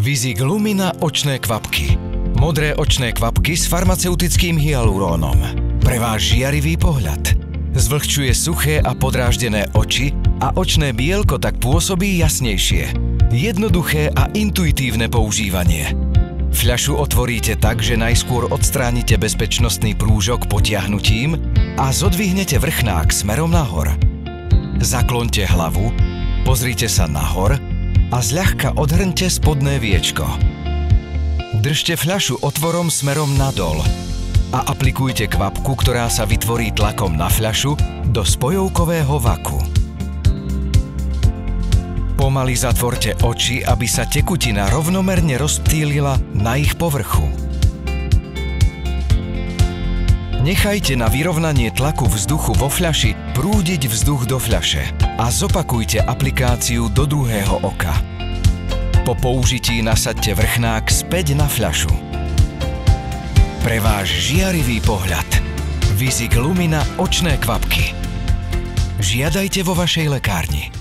Vizig Lumina očné kvapky. Modré očné kvapky s farmaceutickým hyalurónom. Pre váš žiarivý pohľad. Zvlhčuje suché a podráždené oči a očné bielko tak pôsobí jasnejšie. Jednoduché a intuitívne používanie. Fľašu otvoríte tak, že najskôr odstránite bezpečnostný prúžok potiahnutím a zodvihnete vrchnák smerom nahor. Zakloňte hlavu, pozrite sa nahor a zľahka odhrňte spodné viečko. Držte fľašu otvorom smerom nadol a aplikujte kvapku, ktorá sa vytvorí tlakom na fľašu do spojovkového vaku. Pomaly zatvorte oči, aby sa tekutina rovnomerne rozptýlila na ich povrchu. Nechajte na vyrovnanie tlaku vzduchu vo fľaši prúdiť vzduch do fľaše a zopakujte aplikáciu do druhého oka. Po použití nasaďte vrchnák späť na fľašu. Pre váš žiarivý pohľad Vizig Lumina očné kvapky. Žiadajte vo vašej lekárni.